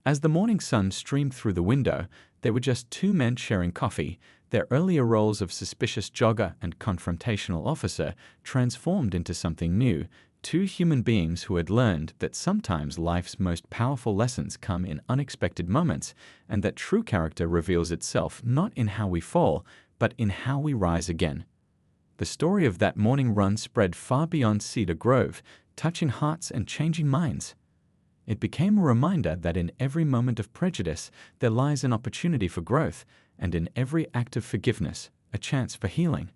As the morning sun streamed through the window, there were just two men sharing coffee, their earlier roles of suspicious jogger and confrontational officer transformed into something new, two human beings who had learned that sometimes life's most powerful lessons come in unexpected moments, and that true character reveals itself not in how we fall, but in how we rise again. The story of that morning run spread far beyond Cedar Grove, touching hearts and changing minds. It became a reminder that in every moment of prejudice there lies an opportunity for growth, and in every act of forgiveness, a chance for healing.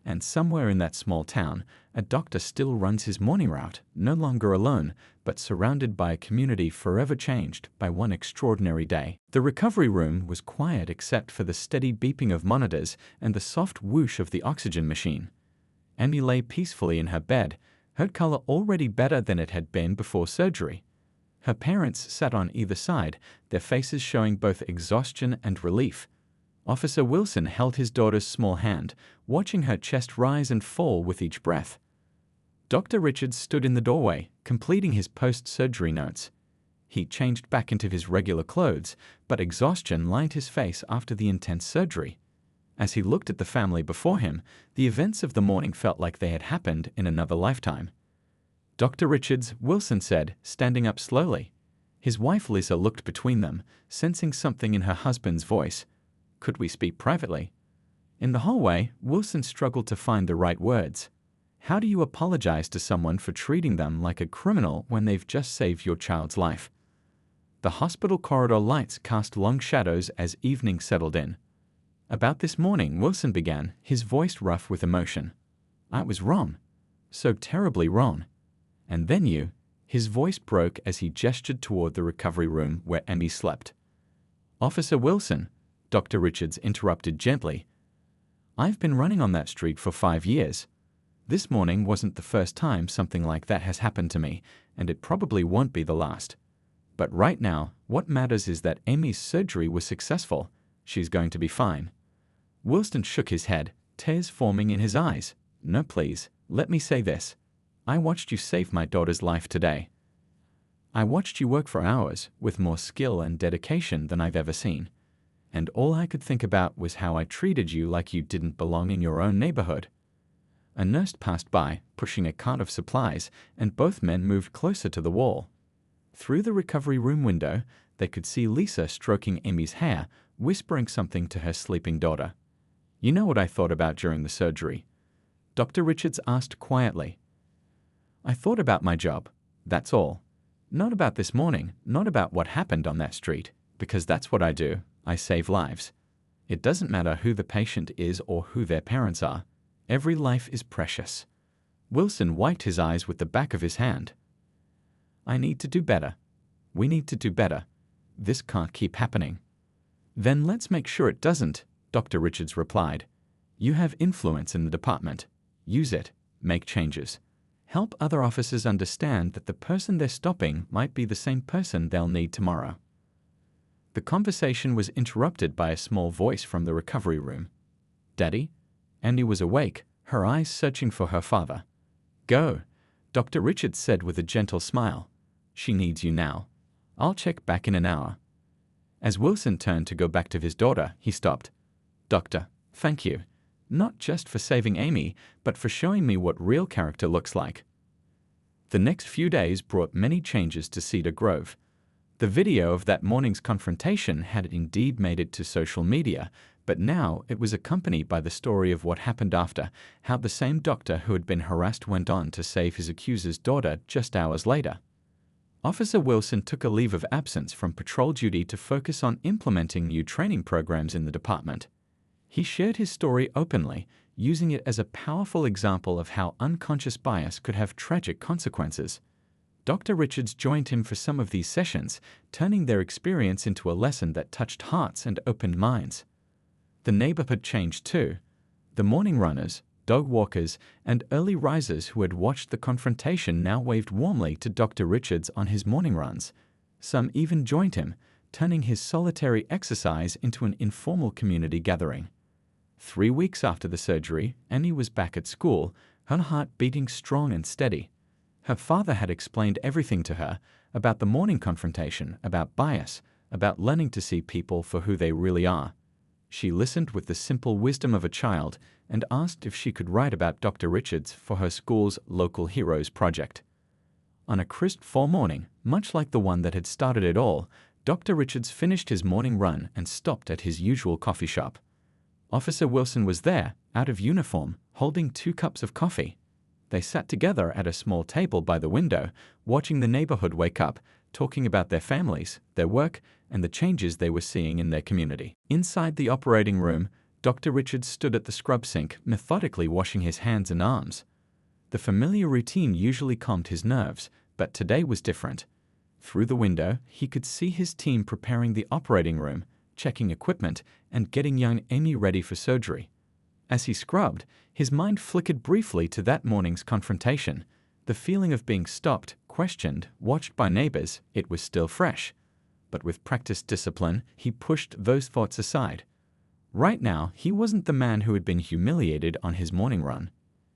And somewhere in that small town, a doctor still runs his morning route, no longer alone, but surrounded by a community forever changed by one extraordinary day. The recovery room was quiet except for the steady beeping of monitors and the soft whoosh of the oxygen machine. Amy lay peacefully in her bed, her color already better than it had been before surgery. Her parents sat on either side, their faces showing both exhaustion and relief. Officer Wilson held his daughter's small hand, watching her chest rise and fall with each breath. Dr. Richards stood in the doorway, completing his post-surgery notes. He changed back into his regular clothes, but exhaustion lined his face after the intense surgery. As he looked at the family before him, the events of the morning felt like they had happened in another lifetime. Dr. Richards, Wilson said, standing up slowly. His wife Lisa looked between them, sensing something in her husband's voice. Could we speak privately? In the hallway, Wilson struggled to find the right words. How do you apologize to someone for treating them like a criminal when they've just saved your child's life? The hospital corridor lights cast long shadows as evening settled in. About this morning, Wilson began, his voice rough with emotion. I was wrong. So terribly wrong. And then you, his voice broke as he gestured toward the recovery room where Emmy slept. Officer Wilson, Dr. Richards interrupted gently. I've been running on that street for 5 years. This morning wasn't the first time something like that has happened to me, and it probably won't be the last. But right now, what matters is that Amy's surgery was successful. She's going to be fine. Wilson shook his head, tears forming in his eyes. No, please, let me say this. I watched you save my daughter's life today. I watched you work for hours with more skill and dedication than I've ever seen. And all I could think about was how I treated you like you didn't belong in your own neighborhood. A nurse passed by, pushing a cart of supplies, and both men moved closer to the wall. Through the recovery room window, they could see Lisa stroking Amy's hair, whispering something to her sleeping daughter. You know what I thought about during the surgery? Dr. Richards asked quietly. I thought about my job, that's all. Not about this morning, not about what happened on that street, because that's what I do, I save lives. It doesn't matter who the patient is or who their parents are. Every life is precious. Wilson wiped his eyes with the back of his hand. I need to do better. We need to do better. This can't keep happening. Then let's make sure it doesn't, Dr. Richards replied. You have influence in the department. Use it. Make changes. Help other officers understand that the person they're stopping might be the same person they'll need tomorrow. The conversation was interrupted by a small voice from the recovery room. Daddy? Andy was awake, her eyes searching for her father. Go, Dr. Richards said with a gentle smile. She needs you now. I'll check back in an hour. As Wilson turned to go back to his daughter, he stopped. Doctor, thank you. Not just for saving Amy, but for showing me what real character looks like. The next few days brought many changes to Cedar Grove. The video of that morning's confrontation had indeed made it to social media, but now it was accompanied by the story of what happened after, how the same doctor who had been harassed went on to save his accuser's daughter just hours later. Officer Wilson took a leave of absence from patrol duty to focus on implementing new training programs in the department. He shared his story openly, using it as a powerful example of how unconscious bias could have tragic consequences. Dr. Richards joined him for some of these sessions, turning their experience into a lesson that touched hearts and opened minds. The neighborhood changed too. The morning runners, dog walkers, and early risers who had watched the confrontation now waved warmly to Dr. Richards on his morning runs. Some even joined him, turning his solitary exercise into an informal community gathering. 3 weeks after the surgery, Annie was back at school, her heart beating strong and steady. Her father had explained everything to her, about the morning confrontation, about bias, about learning to see people for who they really are. She listened with the simple wisdom of a child and asked if she could write about Dr. Richards for her school's Local Heroes project. On a crisp fall morning, much like the one that had started it all, Dr. Richards finished his morning run and stopped at his usual coffee shop. Officer Wilson was there, out of uniform, holding 2 cups of coffee. They sat together at a small table by the window, watching the neighborhood wake up, talking about their families, their work, and the changes they were seeing in their community. Inside the operating room, Dr. Richards stood at the scrub sink, methodically washing his hands and arms. The familiar routine usually calmed his nerves, but today was different. Through the window, he could see his team preparing the operating room, checking equipment, and getting young Amy ready for surgery. As he scrubbed, his mind flickered briefly to that morning's confrontation. The feeling of being stopped, questioned, watched by neighbors, it was still fresh. But with practiced discipline, he pushed those thoughts aside. Right now, he wasn't the man who had been humiliated on his morning run.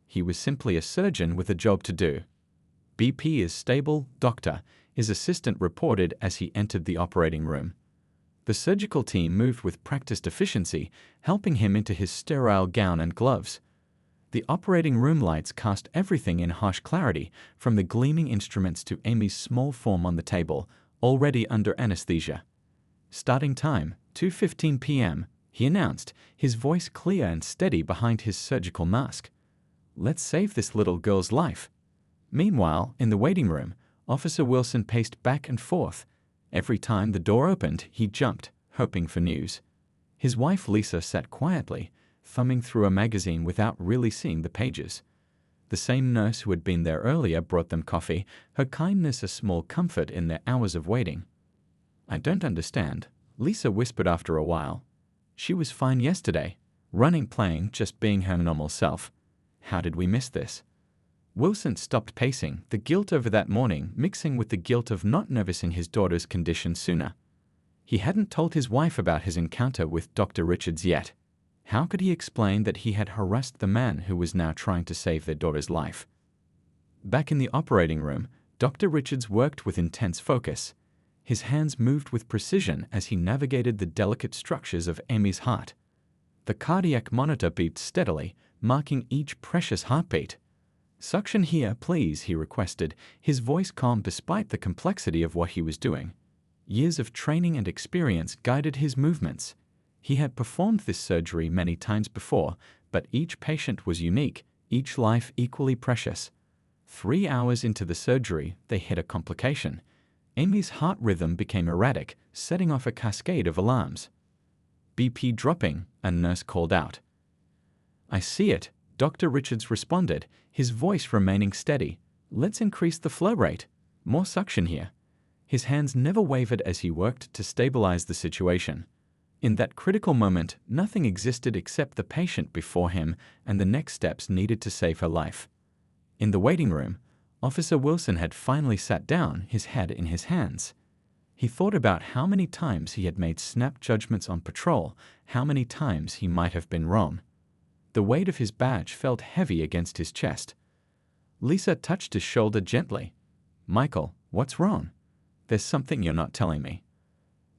He was simply a surgeon with a job to do. BP is stable, doctor, his assistant reported as he entered the operating room. The surgical team moved with practiced efficiency, helping him into his sterile gown and gloves. The operating room lights cast everything in harsh clarity, from the gleaming instruments to Amy's small form on the table, already under anesthesia. Starting time, 2:15 p.m., he announced, his voice clear and steady behind his surgical mask. Let's save this little girl's life. Meanwhile, in the waiting room, Officer Wilson paced back and forth. Every time the door opened, he jumped, hoping for news. His wife Lisa sat quietly, thumbing through a magazine without really seeing the pages. The same nurse who had been there earlier brought them coffee, her kindness a small comfort in their hours of waiting. I don't understand, Lisa whispered after a while. She was fine yesterday, running, playing, just being her normal self. How did we miss this? Wilson stopped pacing, the guilt over that morning mixing with the guilt of not noticing his daughter's condition sooner. He hadn't told his wife about his encounter with Dr. Richards yet. How could he explain that he had harassed the man who was now trying to save their daughter's life? Back in the operating room, Dr. Richards worked with intense focus. His hands moved with precision as he navigated the delicate structures of Amy's heart. The cardiac monitor beeped steadily, marking each precious heartbeat. Suction here, please, he requested, his voice calm despite the complexity of what he was doing. Years of training and experience guided his movements. He had performed this surgery many times before, but each patient was unique, each life equally precious. 3 hours into the surgery, they hit a complication. Amy's heart rhythm became erratic, setting off a cascade of alarms. BP dropping, a nurse called out. I see it, Dr. Richards responded, his voice remaining steady. Let's increase the flow rate. More suction here. His hands never wavered as he worked to stabilize the situation. In that critical moment, nothing existed except the patient before him and the next steps needed to save her life. In the waiting room, Officer Wilson had finally sat down, his head in his hands. He thought about how many times he had made snap judgments on patrol, how many times he might have been wrong. The weight of his badge felt heavy against his chest. Lisa touched his shoulder gently. Michael, what's wrong? There's something you're not telling me.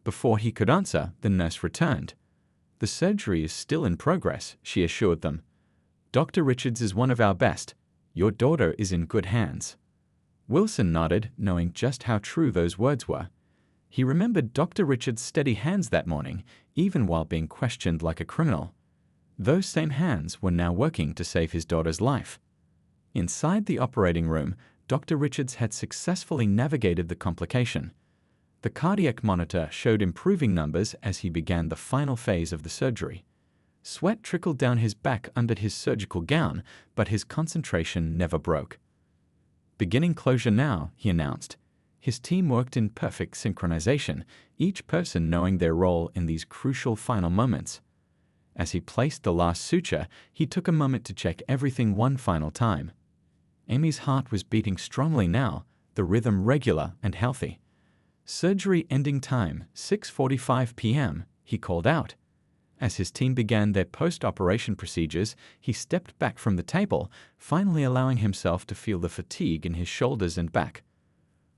Before he could answer, the nurse returned. The surgery is still in progress, she assured them. Dr. Richards is one of our best. Your daughter is in good hands. Wilson nodded, knowing just how true those words were. He remembered Dr. Richards' steady hands that morning, even while being questioned like a criminal. Those same hands were now working to save his daughter's life. Inside the operating room, Dr. Richards had successfully navigated the complication. The cardiac monitor showed improving numbers as he began the final phase of the surgery. Sweat trickled down his back under his surgical gown, but his concentration never broke. Beginning closure now, he announced. His team worked in perfect synchronization, each person knowing their role in these crucial final moments. As he placed the last suture, he took a moment to check everything one final time. Amy's heart was beating strongly now, the rhythm regular and healthy. Surgery ending time, 6:45 p.m., he called out. As his team began their post-operation procedures, he stepped back from the table, finally allowing himself to feel the fatigue in his shoulders and back.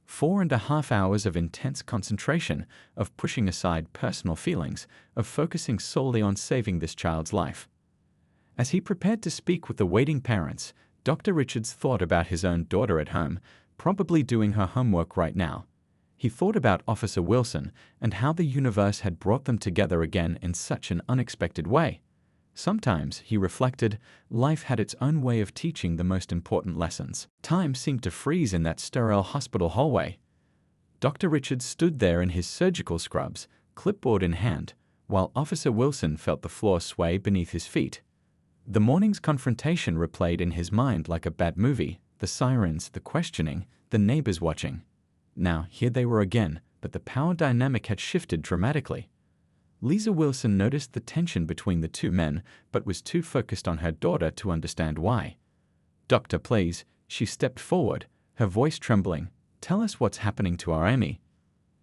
4.5 hours of intense concentration, of pushing aside personal feelings, of focusing solely on saving this child's life. As he prepared to speak with the waiting parents, Dr. Richards thought about his own daughter at home, probably doing her homework right now. He thought about Officer Wilson and how the universe had brought them together again in such an unexpected way. Sometimes, he reflected, life had its own way of teaching the most important lessons. Time seemed to freeze in that sterile hospital hallway. Dr. Richards stood there in his surgical scrubs, clipboard in hand, while Officer Wilson felt the floor sway beneath his feet. The morning's confrontation replayed in his mind like a bad movie, the sirens, the questioning, the neighbors watching. Now, here they were again, but the power dynamic had shifted dramatically. Lisa Wilson noticed the tension between the two men, but was too focused on her daughter to understand why. "Doctor, please," she stepped forward, her voice trembling. "Tell us what's happening to our Amy."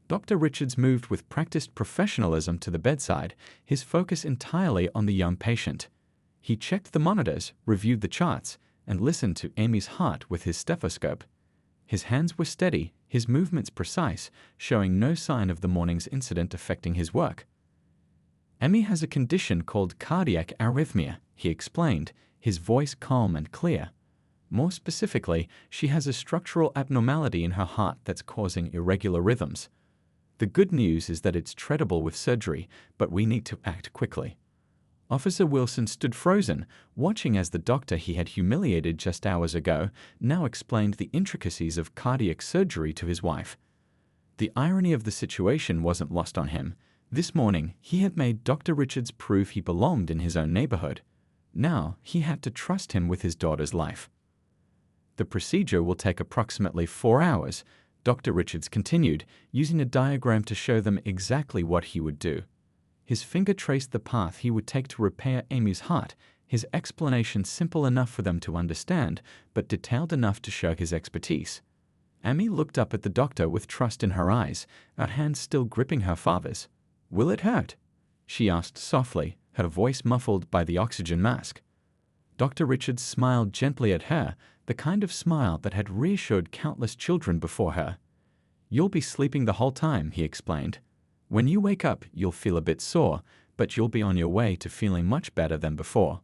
Dr. Richards moved with practiced professionalism to the bedside, his focus entirely on the young patient. He checked the monitors, reviewed the charts, and listened to Amy's heart with his stethoscope. His hands were steady, his movements precise, showing no sign of the morning's incident affecting his work. "Amy has a condition called cardiac arrhythmia," he explained, his voice calm and clear. "More specifically, she has a structural abnormality in her heart that's causing irregular rhythms. The good news is that it's treatable with surgery, but we need to act quickly." Officer Wilson stood frozen, watching as the doctor he had humiliated just hours ago now explained the intricacies of cardiac surgery to his wife. The irony of the situation wasn't lost on him. This morning, he had made Dr. Richards prove he belonged in his own neighborhood. Now, he had to trust him with his daughter's life. "The procedure will take approximately 4 hours," Dr. Richards continued, using a diagram to show them exactly what he would do. His finger traced the path he would take to repair Amy's heart, his explanation simple enough for them to understand, but detailed enough to show his expertise. Amy looked up at the doctor with trust in her eyes, her hands still gripping her father's. "Will it hurt?" she asked softly, her voice muffled by the oxygen mask. Dr. Richards smiled gently at her, the kind of smile that had reassured countless children before her. "You'll be sleeping the whole time," he explained. "When you wake up, you'll feel a bit sore, but you'll be on your way to feeling much better than before."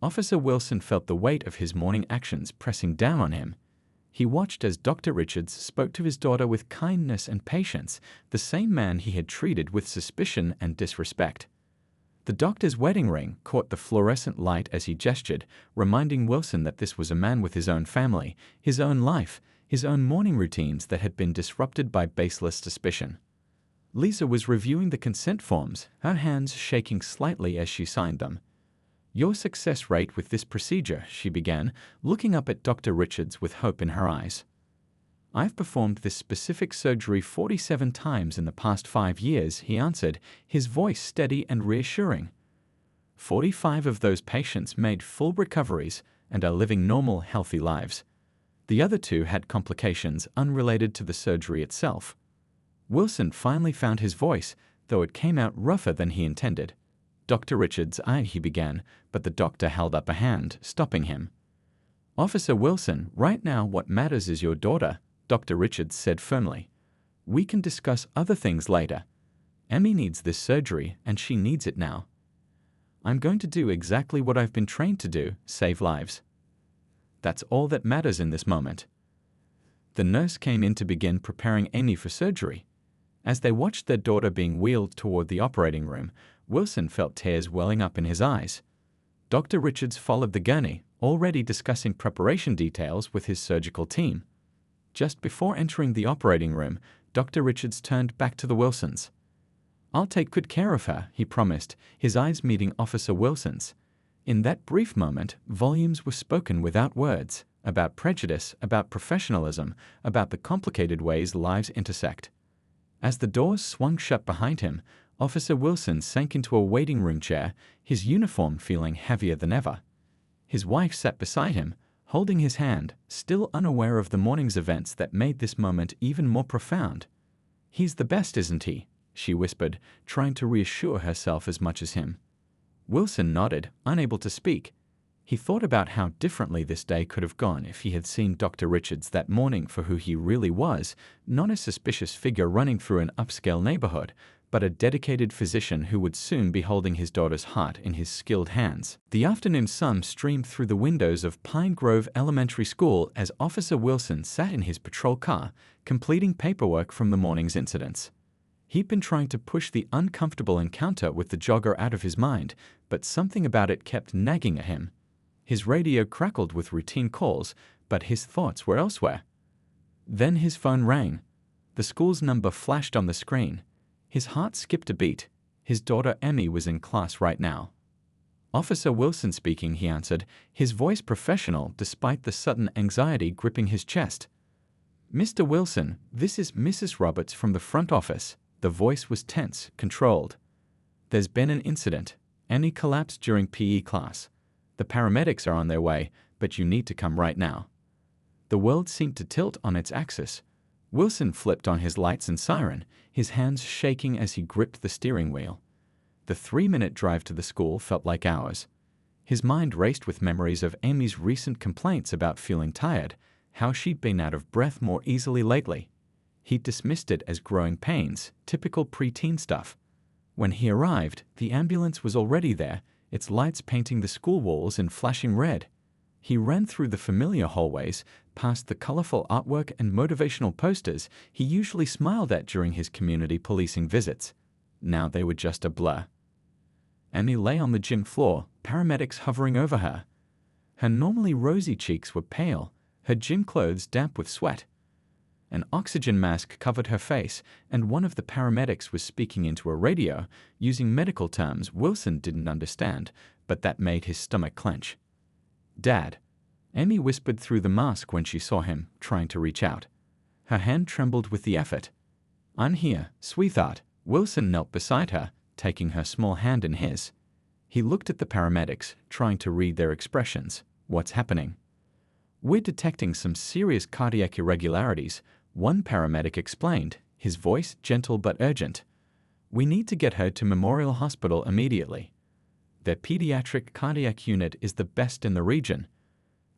Officer Wilson felt the weight of his morning actions pressing down on him. He watched as Dr. Richards spoke to his daughter with kindness and patience, the same man he had treated with suspicion and disrespect. The doctor's wedding ring caught the fluorescent light as he gestured, reminding Wilson that this was a man with his own family, his own life, his own morning routines that had been disrupted by baseless suspicion. Lisa was reviewing the consent forms, her hands shaking slightly as she signed them. "Your success rate with this procedure," she began, looking up at Dr. Richards with hope in her eyes. "I've performed this specific surgery 47 times in the past 5 years," he answered, his voice steady and reassuring. 45 of those patients made full recoveries and are living normal, healthy lives. The other 2 had complications unrelated to the surgery itself. Wilson finally found his voice, though it came out rougher than he intended. "Dr. Richards, he began, but the doctor held up a hand, stopping him. "Officer Wilson, right now what matters is your daughter," Dr. Richards said firmly. "We can discuss other things later. Emmy needs this surgery, and she needs it now. I'm going to do exactly what I've been trained to do, save lives. That's all that matters in this moment." The nurse came in to begin preparing Amy for surgery. As they watched their daughter being wheeled toward the operating room, Wilson felt tears welling up in his eyes. Dr. Richards followed the gurney, already discussing preparation details with his surgical team. Just before entering the operating room, Dr. Richards turned back to the Wilsons. "I'll take good care of her," he promised, his eyes meeting Officer Wilson's. In that brief moment, volumes were spoken without words, about prejudice, about professionalism, about the complicated ways lives intersect. As the doors swung shut behind him, Officer Wilson sank into a waiting room chair, his uniform feeling heavier than ever. His wife sat beside him, holding his hand, still unaware of the morning's events that made this moment even more profound. "He's the best, isn't he?" she whispered, trying to reassure herself as much as him. Wilson nodded, unable to speak. He thought about how differently this day could have gone if he had seen Dr. Richards that morning for who he really was, not a suspicious figure running through an upscale neighborhood, but a dedicated physician who would soon be holding his daughter's heart in his skilled hands. The afternoon sun streamed through the windows of Pine Grove Elementary School as Officer Wilson sat in his patrol car, completing paperwork from the morning's incidents. He'd been trying to push the uncomfortable encounter with the jogger out of his mind, but something about it kept nagging at him. His radio crackled with routine calls, but his thoughts were elsewhere. Then his phone rang. The school's number flashed on the screen. His heart skipped a beat. His daughter Emmy was in class right now. "Officer Wilson speaking," he answered, his voice professional despite the sudden anxiety gripping his chest. "Mr. Wilson, this is Mrs. Roberts from the front office." The voice was tense, controlled. "There's been an incident. Emmy collapsed during PE class. The paramedics are on their way, but you need to come right now." The world seemed to tilt on its axis. Wilson flipped on his lights and siren, his hands shaking as he gripped the steering wheel. The 3-minute drive to the school felt like hours. His mind raced with memories of Amy's recent complaints about feeling tired, how she'd been out of breath more easily lately. He dismissed it as growing pains, typical preteen stuff. When he arrived, the ambulance was already there, its lights painting the school walls in flashing red. He ran through the familiar hallways, past the colorful artwork and motivational posters he usually smiled at during his community policing visits. Now they were just a blur. Emmy lay on the gym floor, paramedics hovering over her. Her normally rosy cheeks were pale, her gym clothes damp with sweat. An oxygen mask covered her face, and one of the paramedics was speaking into a radio, using medical terms Wilson didn't understand, but that made his stomach clench. "Dad," Emmy whispered through the mask when she saw him, trying to reach out. Her hand trembled with the effort. "I'm here, sweetheart." Wilson knelt beside her, taking her small hand in his. He looked at the paramedics, trying to read their expressions. "What's happening?" "We're detecting some serious cardiac irregularities," one paramedic explained, his voice gentle but urgent. "We need to get her to Memorial Hospital immediately. Their pediatric cardiac unit is the best in the region."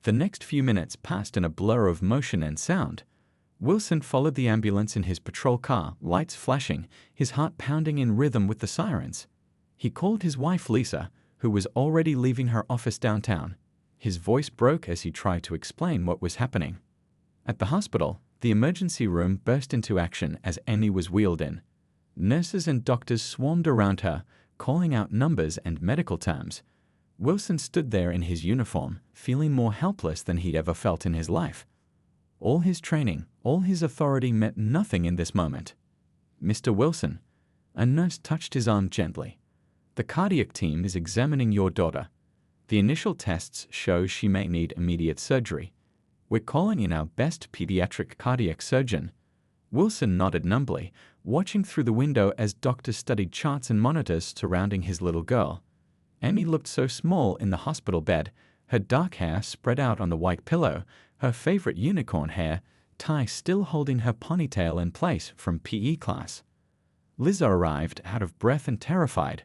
The next few minutes passed in a blur of motion and sound. Wilson followed the ambulance in his patrol car, lights flashing, his heart pounding in rhythm with the sirens. He called his wife Lisa, who was already leaving her office downtown. His voice broke as he tried to explain what was happening. At the hospital, the emergency room burst into action as Emmy was wheeled in. Nurses and doctors swarmed around her, calling out numbers and medical terms. Wilson stood there in his uniform, feeling more helpless than he'd ever felt in his life. All his training, all his authority meant nothing in this moment. "Mr. Wilson," a nurse touched his arm gently. "The cardiac team is examining your daughter. The initial tests show she may need immediate surgery. We're calling in our best pediatric cardiac surgeon." Wilson nodded numbly, watching through the window as doctors studied charts and monitors surrounding his little girl. Emmy looked so small in the hospital bed, her dark hair spread out on the white pillow, her favorite unicorn hair tie still holding her ponytail in place from PE class. Liza arrived, out of breath and terrified.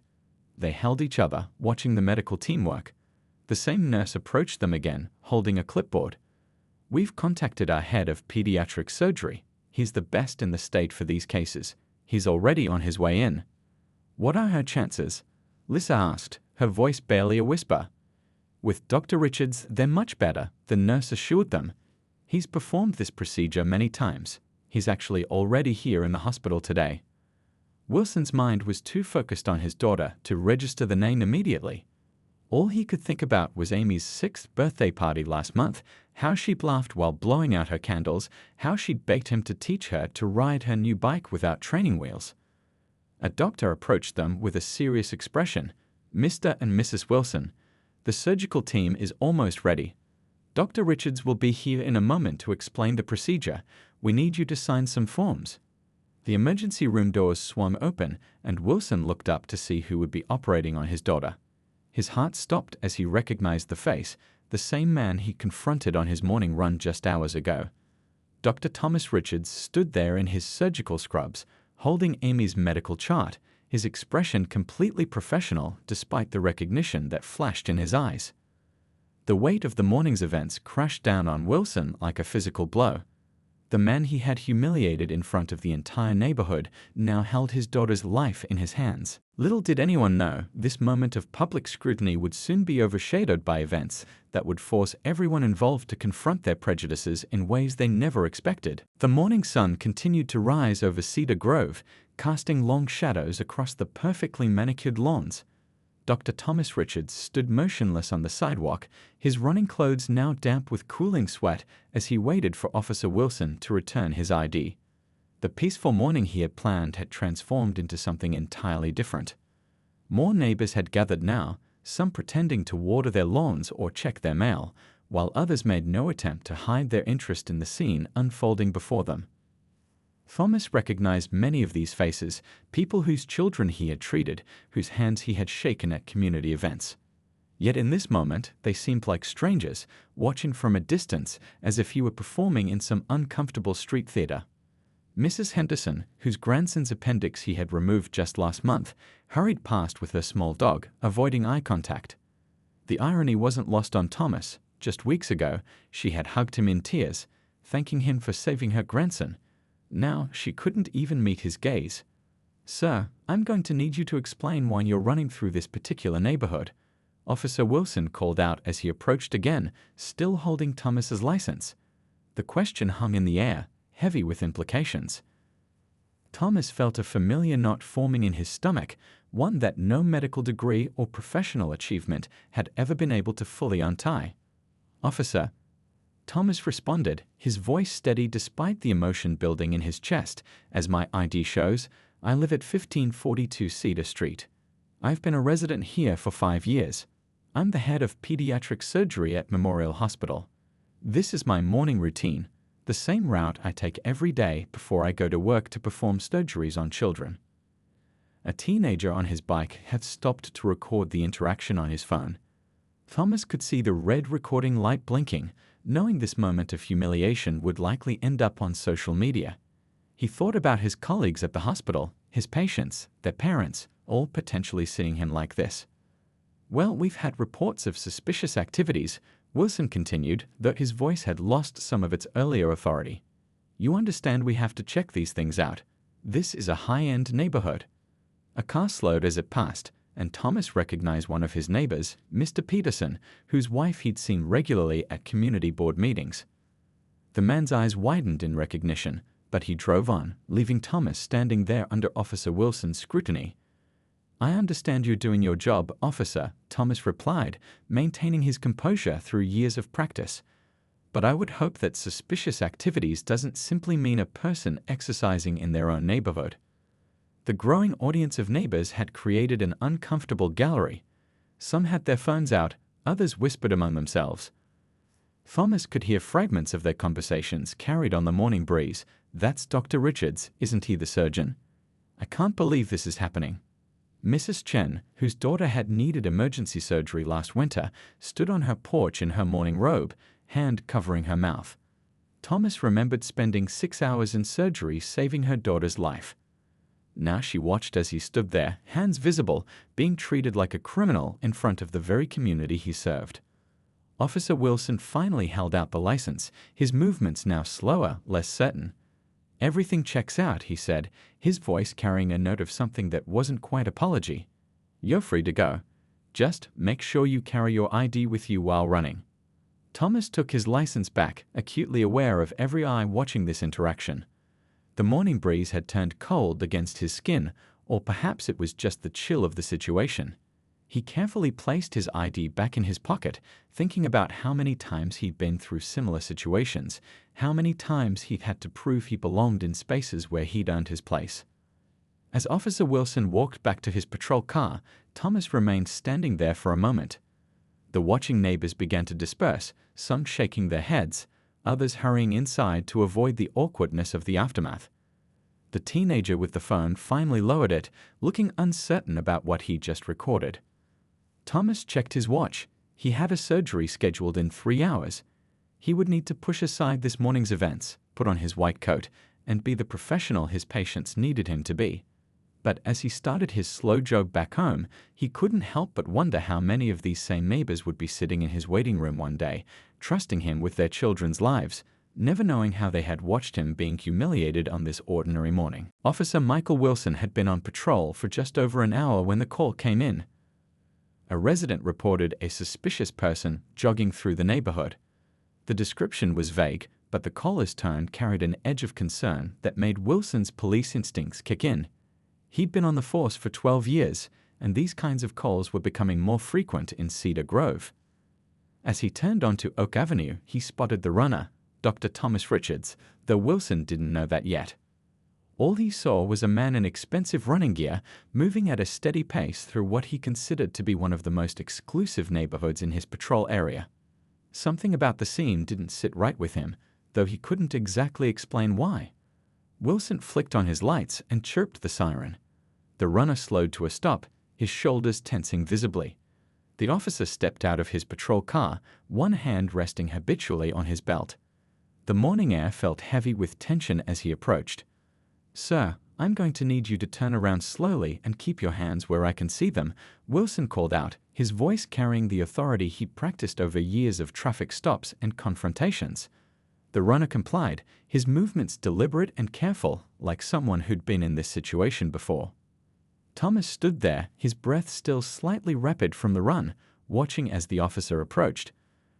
They held each other, watching the medical team work. The same nurse approached them again, holding a clipboard. "We've contacted our head of pediatric surgery. He's the best in the state for these cases. He's already on his way in." "What are her chances?" Lisa asked, her voice barely a whisper. "With Dr. Richards, they're much better," the nurse assured them. "He's performed this procedure many times. He's actually already here in the hospital today." Wilson's mind was too focused on his daughter to register the name immediately. All he could think about was Amy's 6th birthday party last month, how she'd laughed while blowing out her candles, how she'd begged him to teach her to ride her new bike without training wheels. A doctor approached them with a serious expression. "Mr. and Mrs. Wilson, the surgical team is almost ready. Dr. Richards will be here in a moment to explain the procedure. We need you to sign some forms." The emergency room doors swung open, and Wilson looked up to see who would be operating on his daughter. His heart stopped as he recognized the face, the same man he confronted on his morning run just hours ago. Dr. Thomas Richards stood there in his surgical scrubs, holding Amy's medical chart, his expression completely professional despite the recognition that flashed in his eyes. The weight of the morning's events crashed down on Wilson like a physical blow. The man he had humiliated in front of the entire neighborhood now held his daughter's life in his hands. Little did anyone know, this moment of public scrutiny would soon be overshadowed by events that would force everyone involved to confront their prejudices in ways they never expected. The morning sun continued to rise over Cedar Grove, casting long shadows across the perfectly manicured lawns. Dr. Thomas Richards stood motionless on the sidewalk, his running clothes now damp with cooling sweat as he waited for Officer Wilson to return his ID. The peaceful morning he had planned had transformed into something entirely different. More neighbors had gathered now, some pretending to water their lawns or check their mail, while others made no attempt to hide their interest in the scene unfolding before them. Thomas recognized many of these faces, people whose children he had treated, whose hands he had shaken at community events. Yet in this moment, they seemed like strangers, watching from a distance as if he were performing in some uncomfortable street theater. Mrs. Henderson, whose grandson's appendix he had removed just last month, hurried past with her small dog, avoiding eye contact. The irony wasn't lost on Thomas. Just weeks ago, she had hugged him in tears, thanking him for saving her grandson. Now she couldn't even meet his gaze. "Sir, I'm going to need you to explain why you're running through this particular neighborhood," Officer Wilson called out as he approached again, still holding Thomas's license. The question hung in the air, heavy with implications. Thomas felt a familiar knot forming in his stomach, one that no medical degree or professional achievement had ever been able to fully untie. "Officer," Thomas responded, his voice steady despite the emotion building in his chest. "As my ID shows, I live at 1542 Cedar Street. I've been a resident here for 5 years. I'm the head of pediatric surgery at Memorial Hospital. This is my morning routine, the same route I take every day before I go to work to perform surgeries on children." A teenager on his bike had stopped to record the interaction on his phone. Thomas could see the red recording light blinking, knowing this moment of humiliation would likely end up on social media. He thought about his colleagues at the hospital, his patients, their parents, all potentially seeing him like this. "Well, we've had reports of suspicious activities," Wilson continued, though his voice had lost some of its earlier authority. "You understand we have to check these things out. This is a high-end neighborhood." A car slowed as it passed, and Thomas recognized one of his neighbors, Mr. Peterson, whose wife he'd seen regularly at community board meetings. The man's eyes widened in recognition, but he drove on, leaving Thomas standing there under Officer Wilson's scrutiny. "I understand you're doing your job, officer," Thomas replied, maintaining his composure through years of practice. "But I would hope that suspicious activities doesn't simply mean a person exercising in their own neighborhood." The growing audience of neighbors had created an uncomfortable gallery. Some had their phones out, others whispered among themselves. Thomas could hear fragments of their conversations carried on the morning breeze. "That's Dr. Richards, isn't he the surgeon? I can't believe this is happening." Mrs. Chen, whose daughter had needed emergency surgery last winter, stood on her porch in her morning robe, hand covering her mouth. Thomas remembered spending 6 hours in surgery saving her daughter's life. Now she watched as he stood there, hands visible, being treated like a criminal in front of the very community he served. Officer Wilson finally held out the license, his movements now slower, less certain. "Everything checks out," he said, his voice carrying a note of something that wasn't quite apology. "You're free to go. Just make sure you carry your ID with you while running." Thomas took his license back, acutely aware of every eye watching this interaction. The morning breeze had turned cold against his skin, or perhaps it was just the chill of the situation. He carefully placed his ID back in his pocket, thinking about how many times he'd been through similar situations, how many times he'd had to prove he belonged in spaces where he'd earned his place. As Officer Wilson walked back to his patrol car, Thomas remained standing there for a moment. The watching neighbors began to disperse, some shaking their heads, others hurrying inside to avoid the awkwardness of the aftermath. The teenager with the phone finally lowered it, looking uncertain about what he'd just recorded. Thomas checked his watch. He had a surgery scheduled in 3 hours. He would need to push aside this morning's events, put on his white coat, and be the professional his patients needed him to be. But as he started his slow jog back home, he couldn't help but wonder how many of these same neighbors would be sitting in his waiting room one day, trusting him with their children's lives, never knowing how they had watched him being humiliated on this ordinary morning. Officer Michael Wilson had been on patrol for just over an hour when the call came in. A resident reported a suspicious person jogging through the neighborhood. The description was vague, but the caller's tone carried an edge of concern that made Wilson's police instincts kick in. He'd been on the force for 12 years, and these kinds of calls were becoming more frequent in Cedar Grove. As he turned onto Oak Avenue, he spotted the runner, Dr. Thomas Richards, though Wilson didn't know that yet. All he saw was a man in expensive running gear moving at a steady pace through what he considered to be one of the most exclusive neighborhoods in his patrol area. Something about the scene didn't sit right with him, though he couldn't exactly explain why. Wilson flicked on his lights and chirped the siren. The runner slowed to a stop, his shoulders tensing visibly. The officer stepped out of his patrol car, one hand resting habitually on his belt. The morning air felt heavy with tension as he approached. "Sir, I'm going to need you to turn around slowly and keep your hands where I can see them," Wilson called out, his voice carrying the authority he'd practiced over years of traffic stops and confrontations. The runner complied, his movements deliberate and careful, like someone who'd been in this situation before. Thomas stood there, his breath still slightly rapid from the run, watching as the officer approached.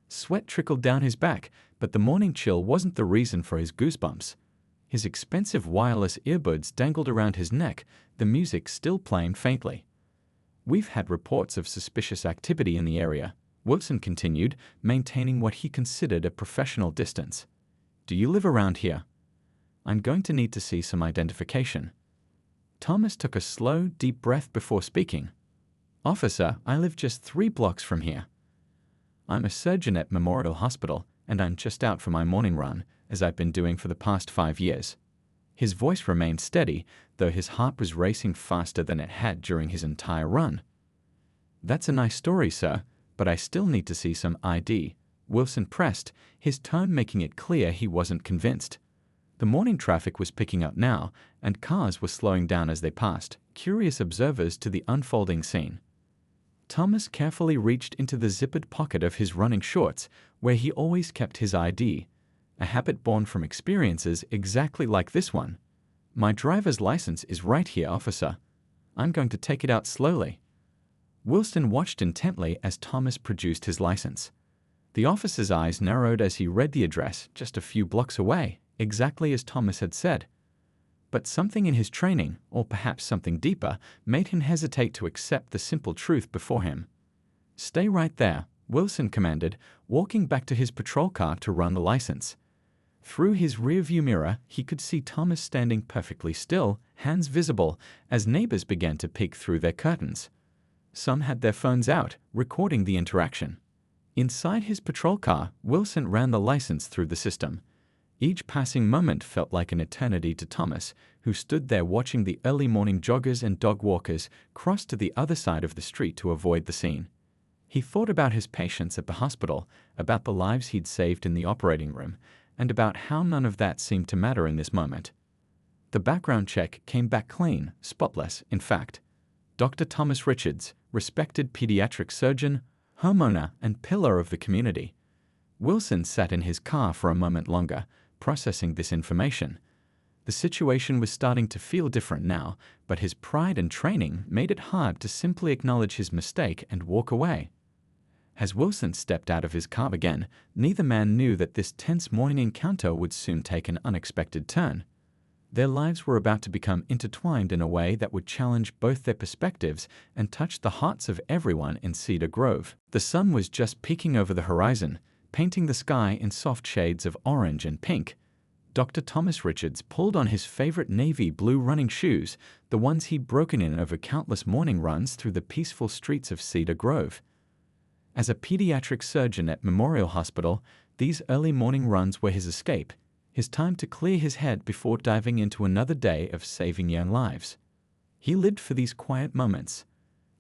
Sweat trickled down his back, but the morning chill wasn't the reason for his goosebumps. His expensive wireless earbuds dangled around his neck, the music still playing faintly. "We've had reports of suspicious activity in the area," Wilson continued, maintaining what he considered a professional distance. "Do you live around here? I'm going to need to see some identification." Thomas took a slow, deep breath before speaking. "Officer, I live just 3 blocks from here. I'm a surgeon at Memorial Hospital, and I'm just out for my morning run, as I've been doing for the past 5 years." His voice remained steady, though his heart was racing faster than it had during his entire run. "That's a nice story, sir, but I still need to see some ID," Wilson pressed, his tone making it clear he wasn't convinced. The morning traffic was picking up now, and cars were slowing down as they passed, curious observers to the unfolding scene. Thomas carefully reached into the zippered pocket of his running shorts, where he always kept his ID, a habit born from experiences exactly like this one. "My driver's license is right here, officer. I'm going to take it out slowly." Wilson watched intently as Thomas produced his license. The officer's eyes narrowed as he read the address just a few blocks away, exactly as Thomas had said. But something in his training, or perhaps something deeper, made him hesitate to accept the simple truth before him. "Stay right there," Wilson commanded, walking back to his patrol car to run the license. Through his rearview mirror, he could see Thomas standing perfectly still, hands visible, as neighbors began to peek through their curtains. Some had their phones out, recording the interaction. Inside his patrol car, Wilson ran the license through the system. Each passing moment felt like an eternity to Thomas, who stood there watching the early morning joggers and dog walkers cross to the other side of the street to avoid the scene. He thought about his patients at the hospital, about the lives he'd saved in the operating room, and about how none of that seemed to matter in this moment. The background check came back clean, spotless, in fact. Dr. Thomas Richards, respected pediatric surgeon, homeowner, and pillar of the community. Wilson sat in his car for a moment longer, processing this information. The situation was starting to feel different now, but his pride and training made it hard to simply acknowledge his mistake and walk away. As Wilson stepped out of his car again, neither man knew that this tense morning encounter would soon take an unexpected turn. Their lives were about to become intertwined in a way that would challenge both their perspectives and touch the hearts of everyone in Cedar Grove. The sun was just peeking over the horizon, painting the sky in soft shades of orange and pink. Dr. Thomas Richards pulled on his favorite navy blue running shoes, the ones he'd broken in over countless morning runs through the peaceful streets of Cedar Grove. As a pediatric surgeon at Memorial Hospital, these early morning runs were his escape, his time to clear his head before diving into another day of saving young lives. He lived for these quiet moments.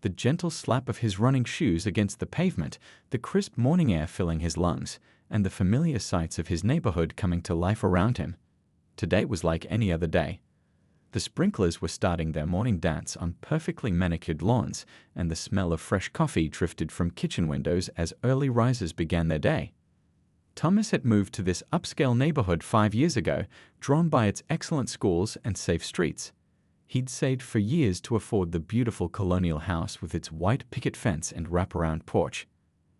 The gentle slap of his running shoes against the pavement, the crisp morning air filling his lungs, and the familiar sights of his neighborhood coming to life around him. Today was like any other day. The sprinklers were starting their morning dance on perfectly manicured lawns, and the smell of fresh coffee drifted from kitchen windows as early risers began their day. Thomas had moved to this upscale neighborhood 5 years ago, drawn by its excellent schools and safe streets. He'd saved for years to afford the beautiful colonial house with its white picket fence and wraparound porch.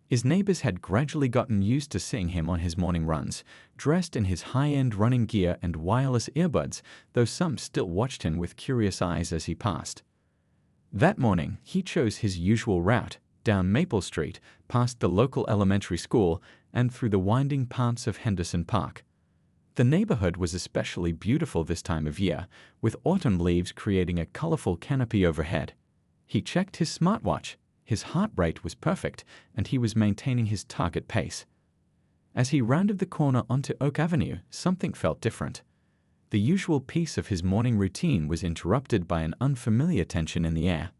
His neighbors had gradually gotten used to seeing him on his morning runs, dressed in his high-end running gear and wireless earbuds, though some still watched him with curious eyes as he passed. That morning, he chose his usual route, down Maple Street, past the local elementary school, and through the winding paths of Henderson Park. The neighborhood was especially beautiful this time of year, with autumn leaves creating a colorful canopy overhead. He checked his smartwatch. His heart rate was perfect, and he was maintaining his target pace. As he rounded the corner onto Oak Avenue, something felt different. The usual peace of his morning routine was interrupted by an unfamiliar tension in the air.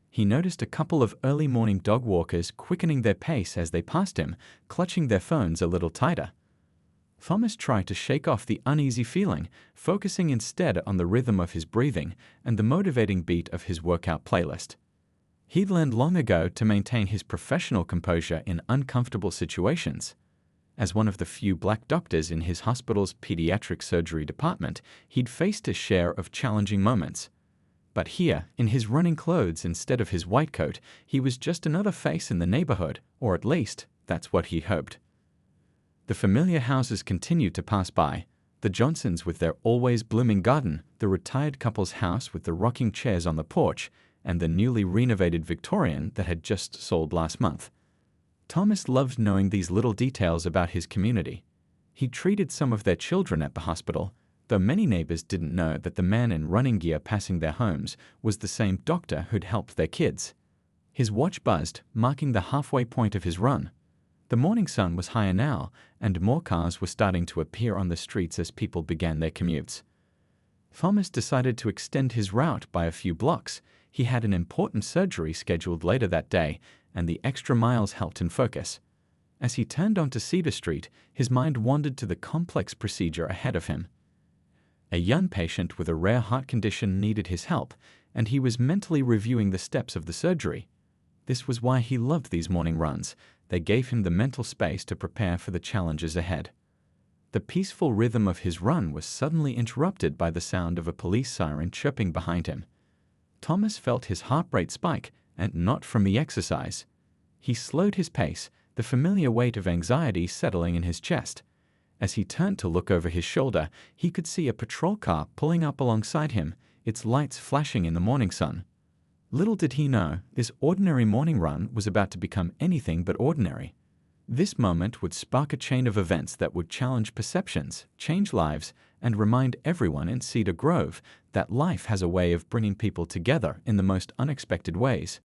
He noticed a couple of early morning dog walkers quickening their pace as they passed him, clutching their phones a little tighter. Thomas tried to shake off the uneasy feeling, focusing instead on the rhythm of his breathing and the motivating beat of his workout playlist. He'd learned long ago to maintain his professional composure in uncomfortable situations. As one of the few black doctors in his hospital's pediatric surgery department, he'd faced a share of challenging moments. But here, in his running clothes instead of his white coat, he was just another face in the neighborhood, or at least, that's what he hoped. The familiar houses continued to pass by. The Johnsons with their always blooming garden, the retired couple's house with the rocking chairs on the porch, and the newly renovated Victorian that had just sold last month. Thomas loved knowing these little details about his community. He treated some of their children at the hospital, though many neighbors didn't know that the man in running gear passing their homes was the same doctor who'd helped their kids. His watch buzzed, marking the halfway point of his run. The morning sun was higher now, and more cars were starting to appear on the streets as people began their commutes. Thomas decided to extend his route by a few blocks. He had an important surgery scheduled later that day, and the extra miles helped him focus. As he turned onto Cedar Street, his mind wandered to the complex procedure ahead of him. A young patient with a rare heart condition needed his help, and he was mentally reviewing the steps of the surgery. This was why he loved these morning runs. They gave him the mental space to prepare for the challenges ahead. The peaceful rhythm of his run was suddenly interrupted by the sound of a police siren chirping behind him. Thomas felt his heart rate spike, and not from the exercise. He slowed his pace, the familiar weight of anxiety settling in his chest. As he turned to look over his shoulder, he could see a patrol car pulling up alongside him, its lights flashing in the morning sun. Little did he know, this ordinary morning run was about to become anything but ordinary. This moment would spark a chain of events that would challenge perceptions, change lives, and remind everyone in Cedar Grove that life has a way of bringing people together in the most unexpected ways.